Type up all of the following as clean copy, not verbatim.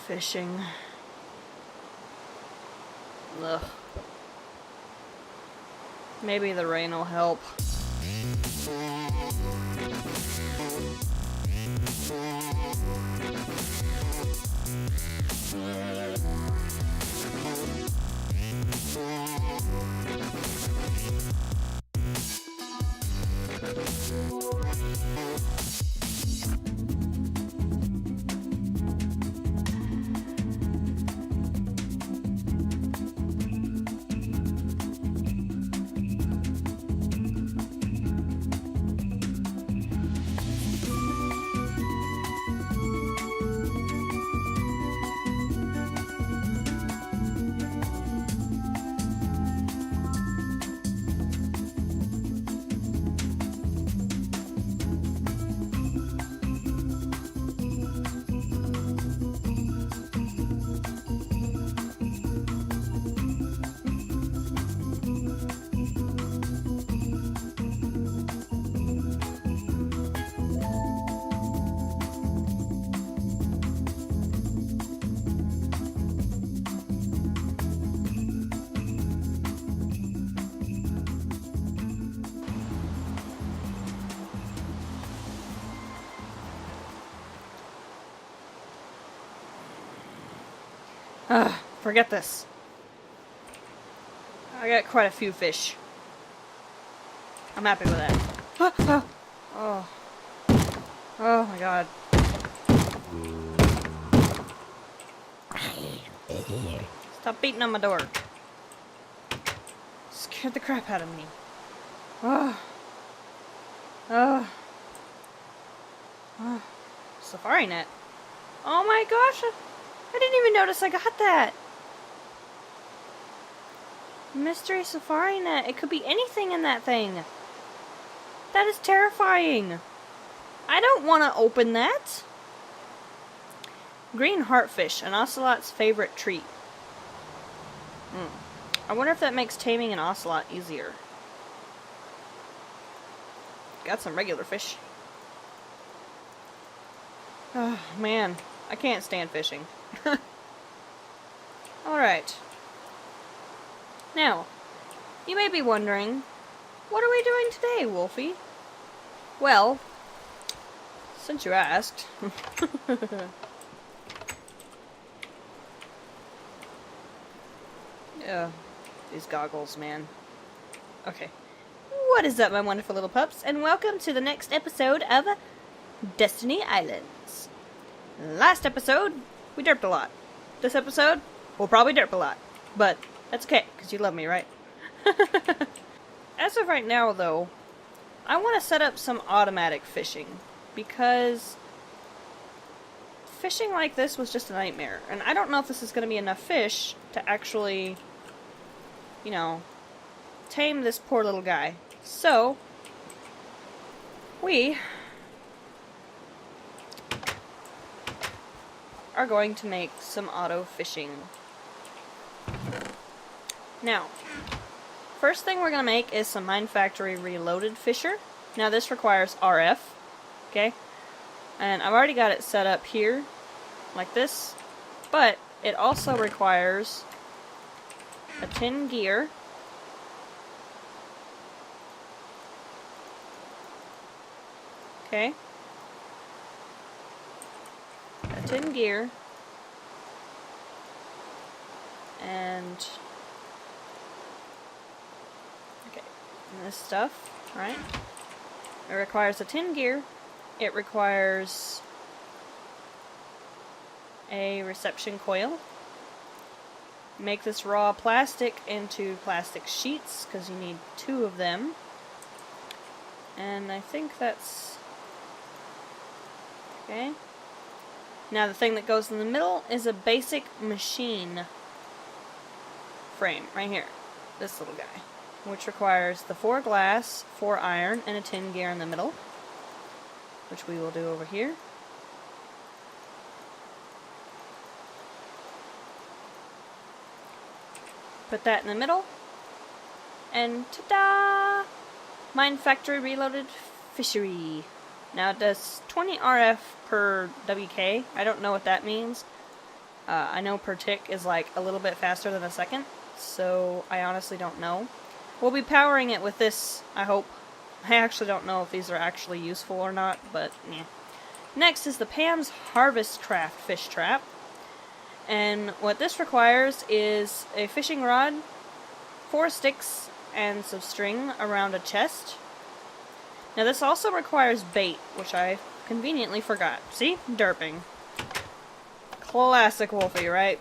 fishing. Ugh. Maybe the rain will help. Forget this. I got quite a few fish. I'm happy with that. Oh. Oh my god. Stop beating on my door. Scared the crap out of me. Oh. Oh. Oh. Safari net. Oh my gosh. I didn't even notice I got that. Mystery safari net. It could be anything in that thing. That is terrifying. I don't want to open that. Green heartfish, an ocelot's favorite treat. I wonder if that makes taming an ocelot easier. Got some regular fish. Oh, man. I can't stand fishing. Alright. Now, you may be wondering, what are we doing today, Wolfie? Well, since you asked. Yeah, these goggles, man. Okay. What is up, my wonderful little pups, and welcome to the next episode of Destiny Islands. Last episode, we derped a lot. This episode, we'll probably derp a lot. But that's okay, because you love me, right? As of right now, though, I want to set up some automatic fishing. Because fishing like this was just a nightmare. And I don't know if this is going to be enough fish to actually, you know, tame this poor little guy. So, we are going to make some auto fishing. Now, first thing we're going to make is some Mine Factory Reloaded Fisher. Now this requires RF, okay? And I've already got it set up here, like this. But it also requires a tin gear. Okay. A tin gear. And this stuff, right? It requires a tin gear. It requires a reception coil. Make this raw plastic into plastic sheets, because you need 2 of them. And I think that's okay. Now the thing that goes in the middle is a basic machine frame, right here. This little guy. Which requires the 4 glass, 4 iron, and a tin gear in the middle. Which we will do over here. Put that in the middle. And ta-da! Mine Factory Reloaded Fishery. Now it does 20 RF per WK. I don't know what that means. I know per tick is like a little bit faster than a second, so I honestly don't know. We'll be powering it with this, I hope. I actually don't know if these are actually useful or not, but yeah. Next is the Pam's Harvest Craft Fish Trap. And what this requires is a fishing rod, 4 sticks, and some string around a chest. Now this also requires bait, which I conveniently forgot. See? Derping. Classic Wolfie, right?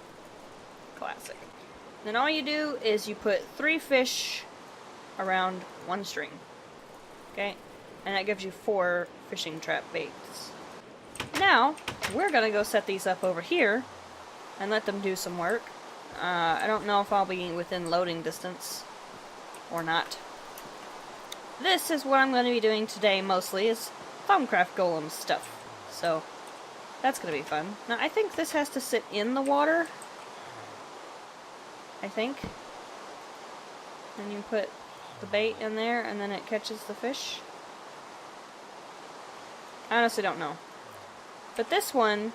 Classic. Then all you do is you put 3 fish around 1 string. Okay? And that gives you 4 fishing trap baits. Now, we're gonna go set these up over here and let them do some work. I don't know if I'll be within loading distance or not. This is what I'm going to be doing today mostly, is THAUMCRAFT golem stuff. So, that's going to be fun. Now, I think this has to sit in the water. I think. And you put the bait in there and then it catches the fish. I honestly don't know. But this one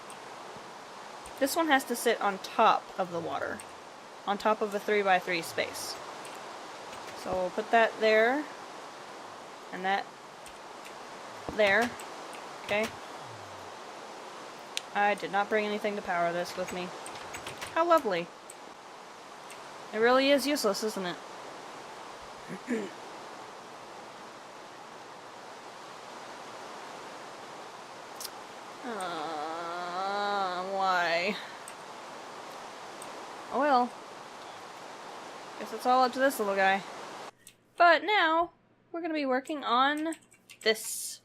has to sit on top of the water. On top of a 3x3 space. So we'll put that there. And that there. Okay. I did not bring anything to power this with me. How lovely. It really is useless, isn't it? Why? Oh well. Guess it's all up to this little guy. But now, we're going to be working on this.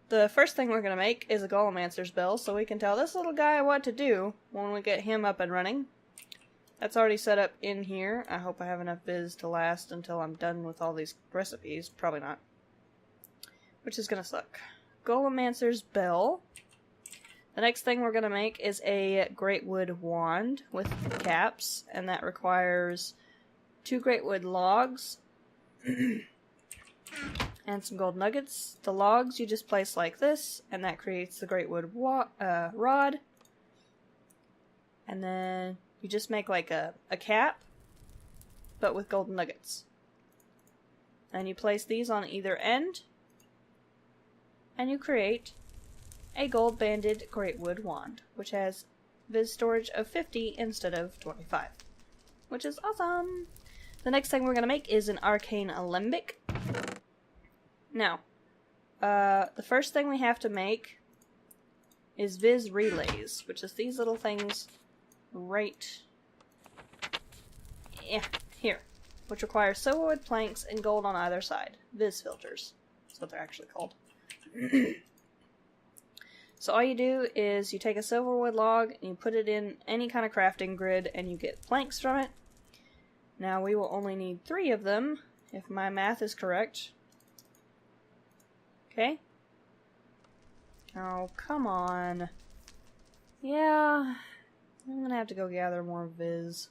The first thing we're going to make is a Golemancer's bell, so we can tell this little guy what to do when we get him up and running. That's already set up in here. I hope I have enough viz to last until I'm done with all these recipes. Probably not. Which is going to suck. Golemancer's bell. The next thing we're going to make is a great wood wand with caps, and that requires 2 great wood logs and some gold nuggets. The logs you just place like this, and that creates the great wood rod. And then you just make like a cap, but with gold nuggets. And you place these on either end, and you create a gold banded great wood wand, which has viz storage of 50 instead of 25, which is awesome. The next thing we're going to make is an arcane alembic. Now, the first thing we have to make is viz relays, which is these little things right here, which require silverwood planks and gold on either side. Viz filters. That's what they're actually called. So all you do is you take a silverwood log and you put it in any kind of crafting grid and you get planks from it. Now we will only need 3 of them, if my math is correct. Okay. Oh, come on. Yeah, I'm gonna have to go gather more viz.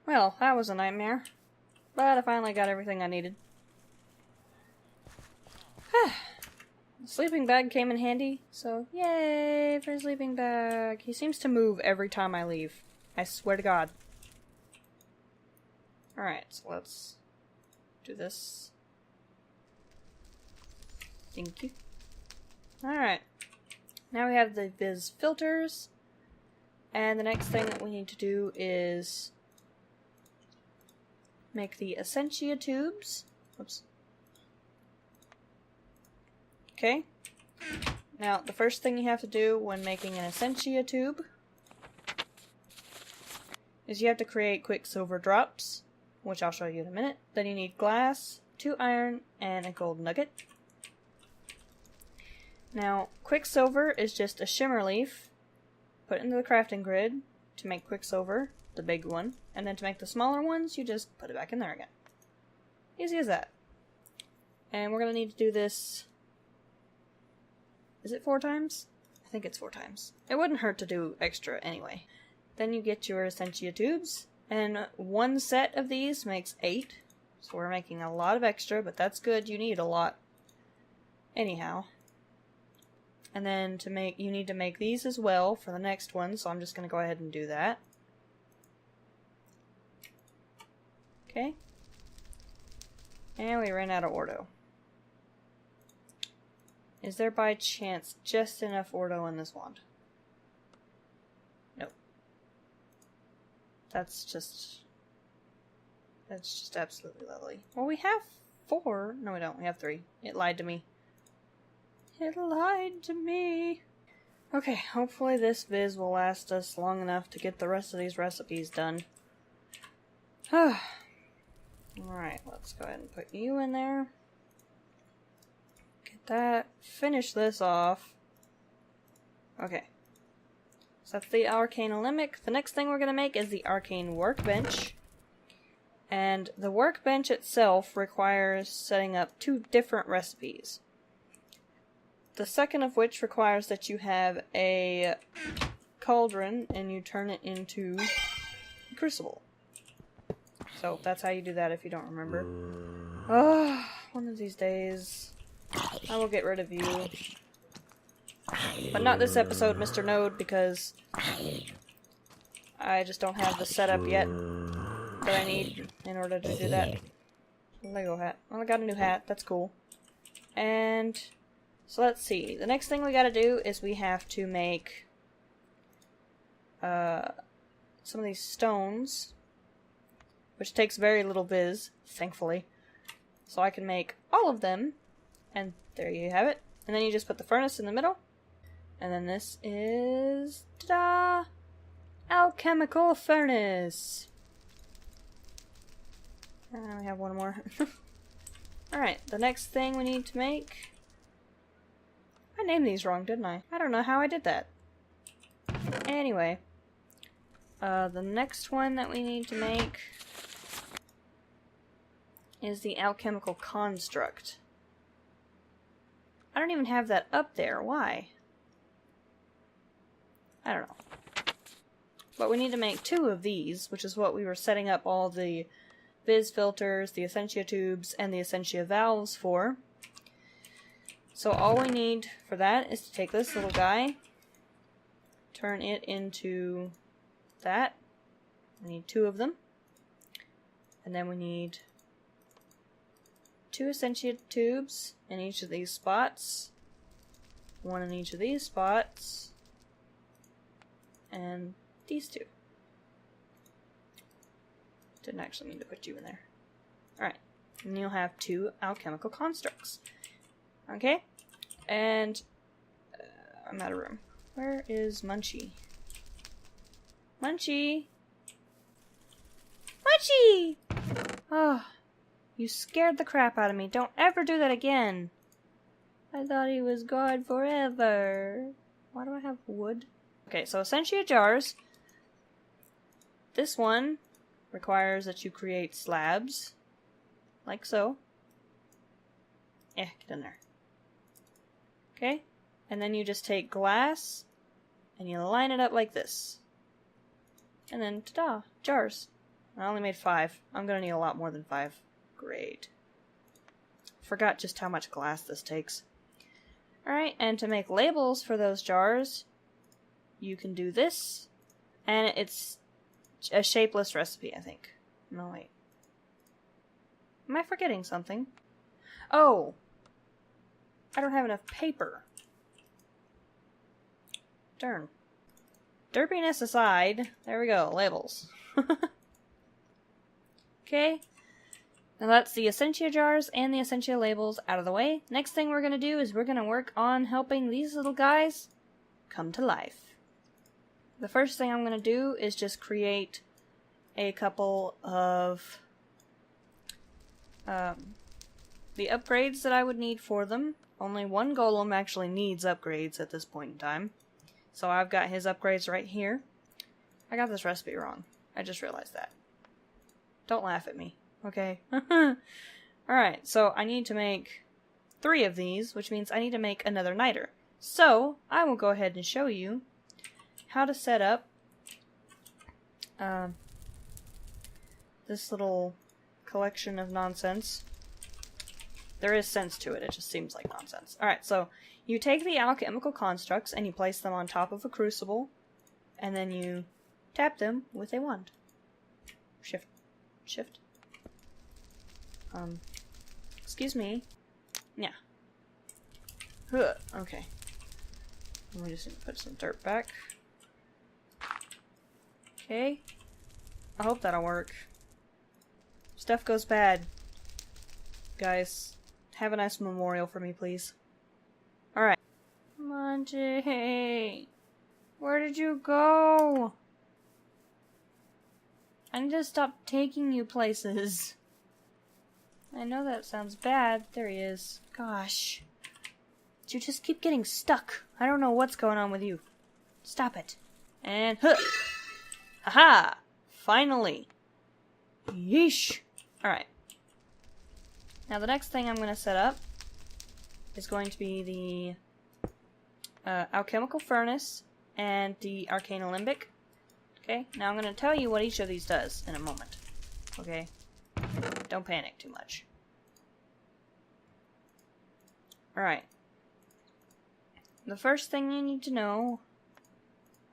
Well, that was a nightmare. But I finally got everything I needed. The sleeping bag came in handy, so yay for a sleeping bag. He seems to move every time I leave. I swear to God. Alright, so let's do this. Thank you. Alright. Now we have the viz filters. And the next thing that we need to do is make the Essentia tubes. Oops. Okay. Now, the first thing you have to do when making an Essentia tube is you have to create quicksilver drops, which I'll show you in a minute. Then you need glass, 2 iron, and a gold nugget. Now, quicksilver is just a shimmer leaf put into the crafting grid to make quicksilver, the big one, and then to make the smaller ones, you just put it back in there again. Easy as that. And we're going to need to do this. Is it 4 times? I think it's 4 times. It wouldn't hurt to do extra anyway. Then you get your Essentia tubes, and 1 set of these makes 8. So we're making a lot of extra, but that's good. You need a lot. Anyhow. And then you need to make these as well for the next one, so I'm just going to go ahead and do that. Okay. And we ran out of Ordo. Is there by chance just enough Ordo in this wand? Nope. That's just absolutely lovely. Well, we have 4. No, we don't. We have 3. It lied to me. It lied to me. Okay, hopefully this viz will last us long enough to get the rest of these recipes done. Alright, let's go ahead and put you in there. Get that. Finish this off. Okay. So that's the arcane alembic. The next thing we're going to make is the arcane workbench. And the workbench itself requires setting up 2 different recipes. The second of which requires that you have a cauldron and you turn it into a crucible. So that's how you do that if you don't remember. Oh, one of these days I will get rid of you. But not this episode, Mr. Node, because I just don't have the setup yet that I need in order to do that. Lego hat. Well, I got a new hat. That's cool. And so let's see. The next thing we gotta do is we have to make some of these stones, which takes very little viz, thankfully. So I can make all of them, and there you have it. And then you just put the furnace in the middle. And then this is, ta-da! Alchemical furnace! And we have one more. Alright, the next thing we need to make... I named these wrong, didn't I? I don't know how I did that. Anyway. The next one that we need to make is the alchemical construct. I don't even have that up there. Why? I don't know. But we need to make 2 of these, which is what we were setting up all the viz filters, the essentia tubes, and the essentia valves for. So all we need for that is to take this little guy, turn it into that. We need 2 of them. And then we need 2 essentia tubes in each of these spots. 1 in each of these spots. And these 2. Didn't actually mean to put you in there. Alright. And you'll have 2 alchemical constructs. Okay? And I'm out of room. Where is Munchie? Munchie! Munchie! Oh, you scared the crap out of me. Don't ever do that again. I thought he was gone forever. Why do I have wood? Okay, so essentia jars. This one requires that you create slabs. Like so. Get in there. Okay? And then you just take glass and you line it up like this. And then, ta-da, jars. I only made 5. I'm gonna need a lot more than 5. Great. Forgot just how much glass this takes. Alright, and to make labels for those jars, you can do this. And it's a shapeless recipe, I think. No, wait. Am I forgetting something? Oh! I don't have enough paper. Darn. Derpiness aside, there we go, labels. Okay. Now that's the essentia jars and the essentia labels out of the way. Next thing we're going to do is we're going to work on helping these little guys come to life. The first thing I'm going to do is just create a couple of the upgrades that I would need for them. Only one golem actually needs upgrades at this point in time. So I've got his upgrades right here. I got this recipe wrong. I just realized that. Don't laugh at me, okay? Alright, so I need to make 3 of these, which means I need to make another niter. So, I will go ahead and show you how to set up this little collection of nonsense There is sense to it, it just seems like nonsense. Alright, so you take the alchemical constructs and you place them on top of a crucible, and then you tap them with a wand. Shift. Excuse me. Yeah. Okay. We just need to put some dirt back. Okay. I hope that'll work. Stuff goes bad. Guys, have a nice memorial for me, please. Alright. Monty! Where did you go? I need to stop taking you places. I know that sounds bad. There he is. Gosh. You just keep getting stuck. I don't know what's going on with you. Stop it. And aha! Finally. Yeesh. Alright. Now the next thing I'm going to set up is going to be the alchemical furnace and the arcane alembic. Okay, now I'm going to tell you what each of these does in a moment. Okay? Don't panic too much. Alright. The first thing you need to know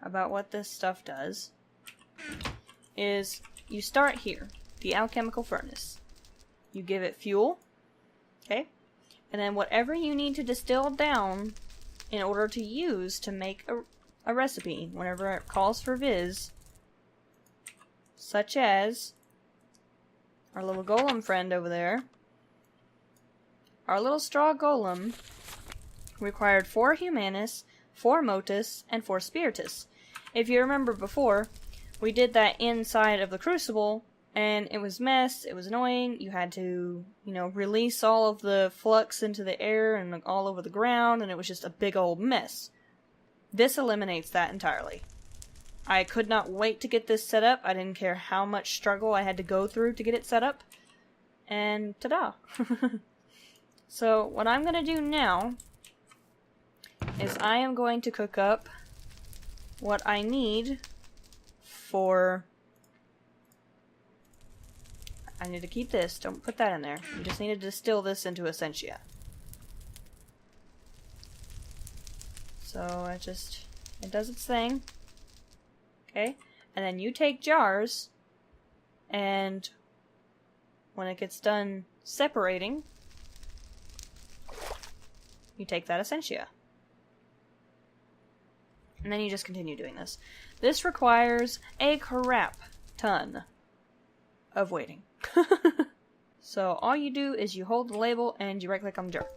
about what this stuff does is you start here, the alchemical furnace. You give it fuel, okay? And then whatever you need to distill down in order to use to make a recipe whenever it calls for viz, such as our little golem friend over there. Our little straw golem required 4 humanus, 4 motus, and 4 spiritus. If you remember before, we did that inside of the crucible, and it was mess, it was annoying, you had to, you know, release all of the flux into the air and all over the ground, and it was just a big old mess. This eliminates that entirely. I could not wait to get this set up. I didn't care how much struggle I had to go through to get it set up. And ta-da! So, what I'm gonna do now is I am going to cook up what I need for... I need to keep this. Don't put that in there. You just need to distill this into essentia. So, it does its thing. Okay? And then you take jars, and when it gets done separating, you take that essentia. And then you just continue doing this. This requires a crap ton of waiting. So all you do is you hold the label and you right click on the jar.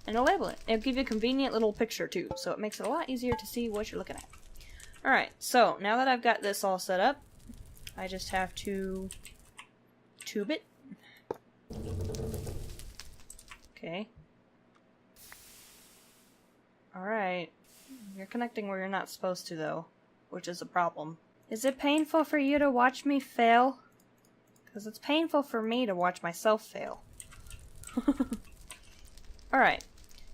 And it'll label it. It'll give you a convenient little picture too, so it makes it a lot easier to see what you're looking at. Alright, so now that I've got this all set up, I just have to tube it. Okay. Alright. You're connecting where you're not supposed to, though, which is a problem. Is it painful for you to watch me fail? Because it's painful for me to watch myself fail. Alright.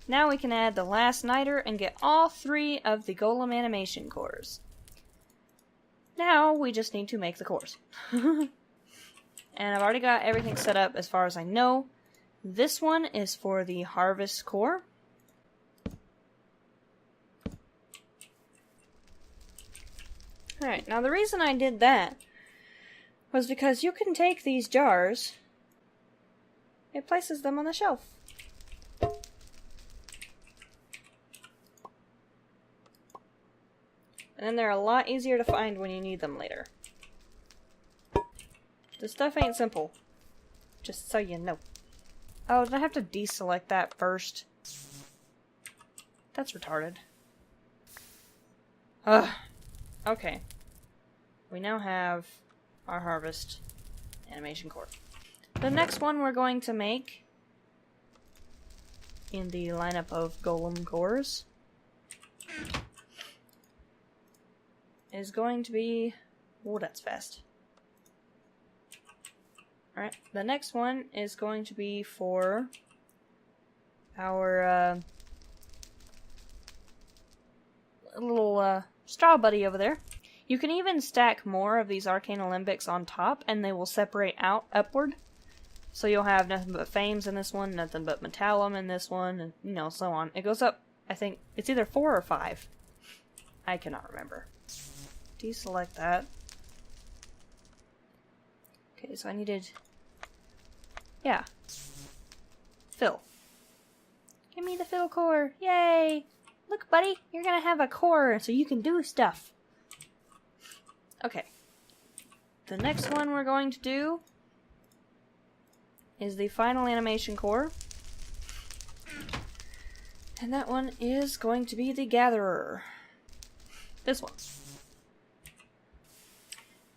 Now we can add the last niter and get all 3 of the golem animation cores. Now we just need to make the cores. And I've already got everything set up as far as I know. This one is for the harvest core. Alright, now the reason I did that was because you can take these jars, it places them on the shelf. And then they're a lot easier to find when you need them later. This stuff ain't simple. Just so you know. Oh, did I have to deselect that first? That's retarded. Ugh. Okay. We now have our harvest animation core. The next one we're going to make in the lineup of golem cores is going to be... Oh, that's fast. Alright, the next one is going to be for our little straw buddy over there. You can even stack more of these arcane alembics on top and they will separate out upward. So you'll have nothing but fames in this one, nothing but metallum in this one, and, you know, so on. It goes up, I think, it's either 4 or 5. I cannot remember. Deselect that. Okay, so I needed... Yeah. Fill. Give me the fill core. Yay! Look, buddy, you're gonna have a core so you can do stuff. Okay. The next one we're going to do is the final animation core. And that one is going to be the gatherer. This one.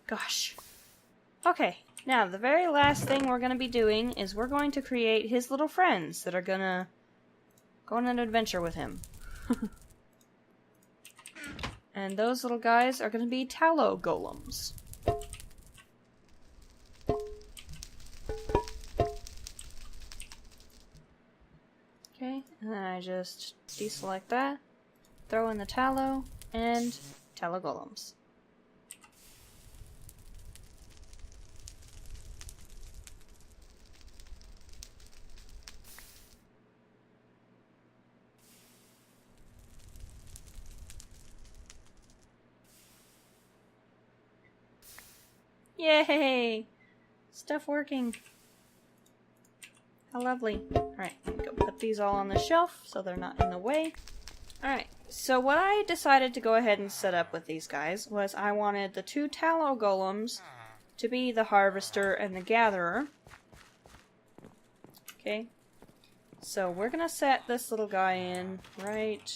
Gosh. Okay, now the very last thing we're going to be doing is we're going to create his little friends that are going to go on an adventure with him. And those little guys are going to be tallow golems. Okay, and then I just deselect that, throw in the tallow, and tallow golems. Yay! Stuff working. How lovely. Alright, go put these all on the shelf so they're not in the way. Alright, so what I decided to go ahead and set up with these guys was I wanted the 2 tallow golems to be the harvester and the gatherer. Okay, so we're gonna set this little guy in right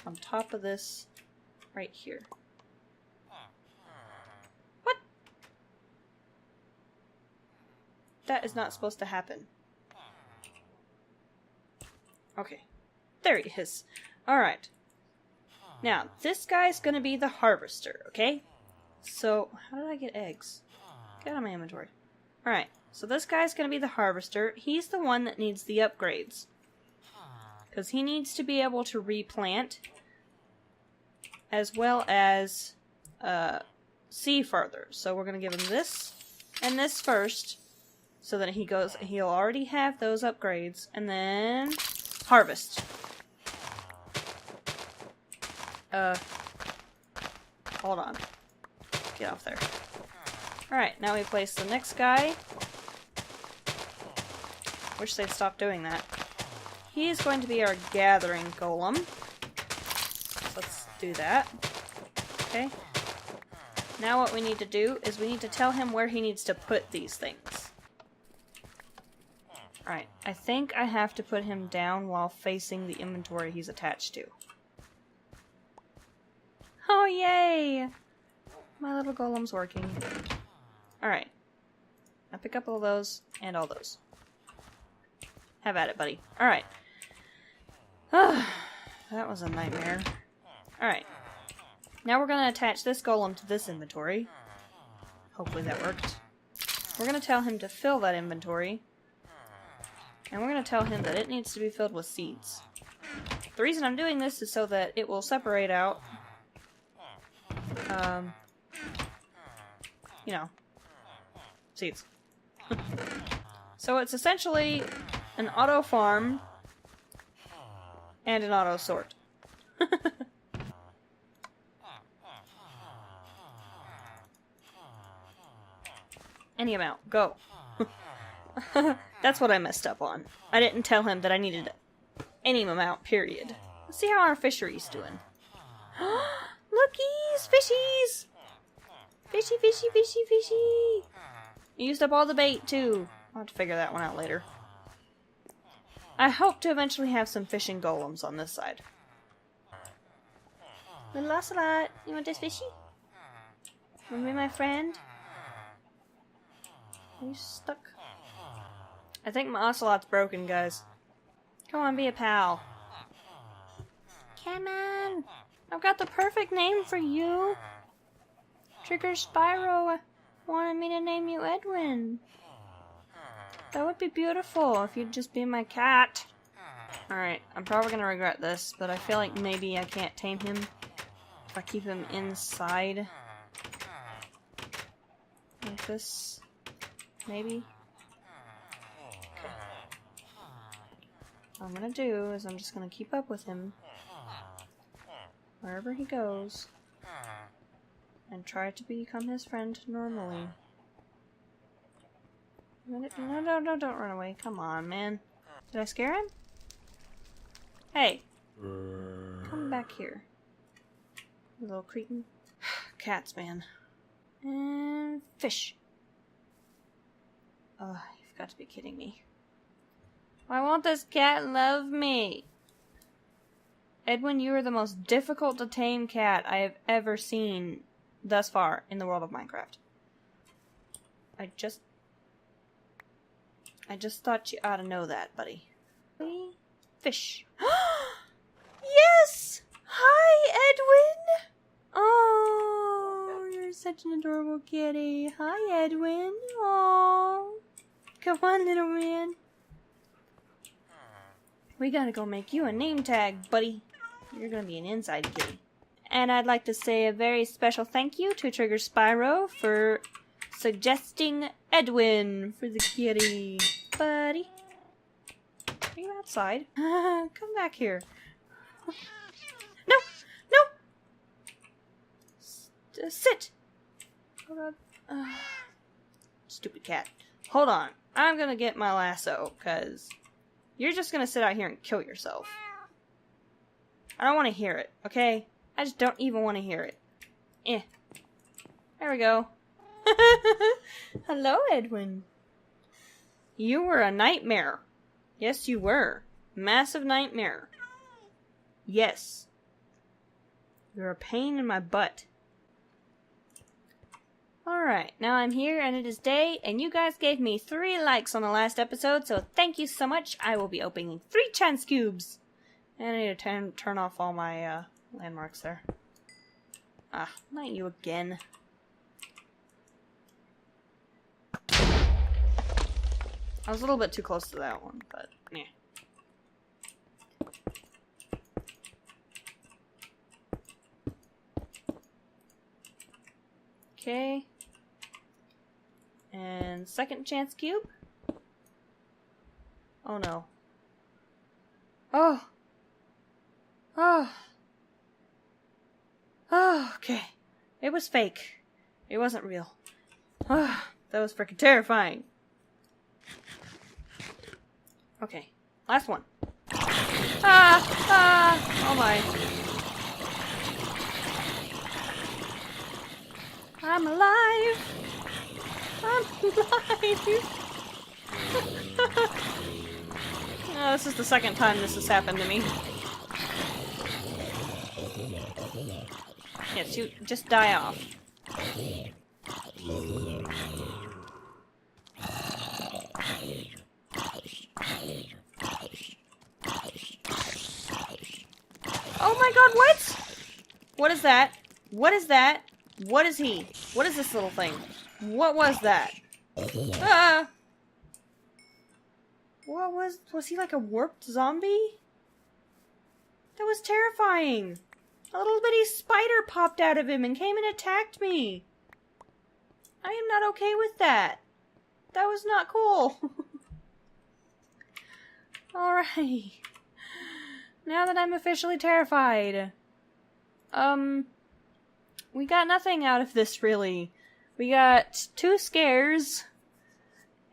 on top of this right here. What? That is not supposed to happen. Okay, there he is. Alright. Now, this guy's gonna be the harvester, okay? So, how did I get eggs? Get out of my inventory. Alright, so this guy's gonna be the harvester. He's the one that needs the upgrades. Because he needs to be able to replant, as well as see further. So we're gonna give him this and this first, so that he'll already have those upgrades, and then... harvest. Hold on. Get off there. Alright, now we place the next guy. Wish they'd stop doing that. He's going to be our gathering golem. Let's do that. Okay. Now what we need to do is we need to tell him where he needs to put these things. Alright, I think I have to put him down while facing the inventory he's attached to. Oh, yay! My little golem's working. Alright. Now pick up all those, and all those. Have at it, buddy. Alright. That was a nightmare. Alright. Now we're going to attach this golem to this inventory. Hopefully that worked. We're going to tell him to fill that inventory. And we're going to tell him that it needs to be filled with seeds. The reason I'm doing this is so that it will separate out, you know, seeds. So it's essentially an auto farm and an auto sort. Any amount, go. That's what I messed up on. I didn't tell him that I needed any amount, period. Let's see how our fishery's doing. Lookies! Fishies! Fishy, fishy, fishy, fishy! You used up all the bait, too. I'll have to figure that one out later. I hope to eventually have some fishing golems on this side. Little ocelot, you want this fishy? Want to be my friend? Are you stuck? I think my ocelot's broken, guys. Come on, be a pal. Come on! I've got the perfect name for you! Trigger Spyro wanted me to name you Edwin. That would be beautiful if you'd just be my cat. Alright, I'm probably gonna regret this, but I feel like maybe I can't tame him if I keep him inside. Like this. Maybe. What I'm gonna do is I'm just gonna keep up with him wherever he goes and try to become his friend normally. No, don't run away. Come on, man. Did I scare him? Hey. Come back here. You little cretin. Cats, man. And fish. Oh, you've got to be kidding me. Why won't this cat love me? Edwin, you are the most difficult to tame cat I have ever seen thus far in the world of Minecraft. I just thought you ought to know that, buddy. Fish. Yes! Hi, Edwin! Oh, you're such an adorable kitty. Hi, Edwin. Oh, come on, little man. We gotta go make you a name tag, buddy. You're gonna be an inside kitty. And I'd like to say a very special thank you to Trigger Spyro for suggesting Edwin for the kitty. Buddy. Are you outside? Come back here. No! No! Sit! Oh God. Stupid cat. Hold on. I'm gonna get my lasso, because you're just gonna sit out here and kill yourself. I don't want to hear it, okay? I just don't even want to hear it. There we go. Hello, Edwin. You were a nightmare. Yes, you were. Massive nightmare. Yes. You're a pain in my butt. Alright, now I'm here and it is day, and you guys gave me 3 likes on the last episode, so thank you so much. I will be opening 3 chance cubes. And I need to turn off all my landmarks there. Ah, not you again. I was a little bit too close to that one, but meh. Okay. And second chance cube. Oh no. Oh. Oh. Oh, okay. It was fake. It wasn't real. Oh, that was freaking terrifying. Okay, last one. Oh my. I'm alive. I'm alive. Oh, this is the second time this has happened to me. Yes, you just die off. Oh my god, what? What is that? What is that? What is he? What is this little thing? What was that? Ah! What was he like a warped zombie? That was terrifying. A little bitty spider popped out of him and came and attacked me. I am not okay with that. That was not cool. Alright. Now that I'm officially terrified. We got nothing out of this, really. We got 2 scares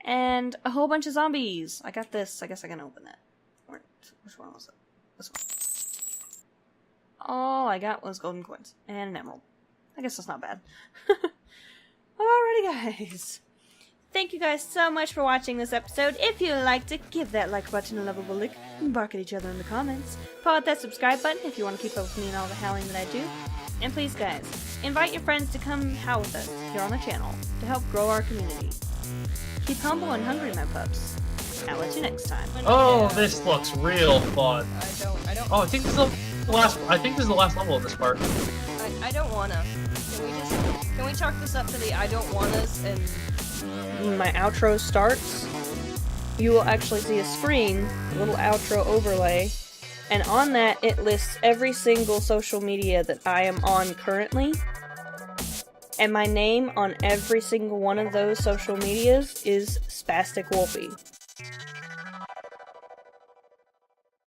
and a whole bunch of zombies. I got this. I guess I can open that. Which one was it? This one. All I got was golden coins and an emerald. I guess that's not bad. Alrighty, guys. Thank you guys so much for watching this episode. If you liked it, give that like button a lovable lick and bark at each other in the comments. Paw at that subscribe button if you want to keep up with me and all the howling that I do. And please, guys, invite your friends to come howl with us here on the channel to help grow our community. Keep humble and hungry, my pups. I'll let you next time. Oh, this looks real fun. I don't. Oh, I think this is the last. I think this is the last level of this part. I don't wanna. Can we chalk this up to the I don't want us, and when my outro starts, you will actually see a screen, a little outro overlay, and on that it lists every single social media that I am on currently, and my name on every single one of those social medias is Spastic Wolfie.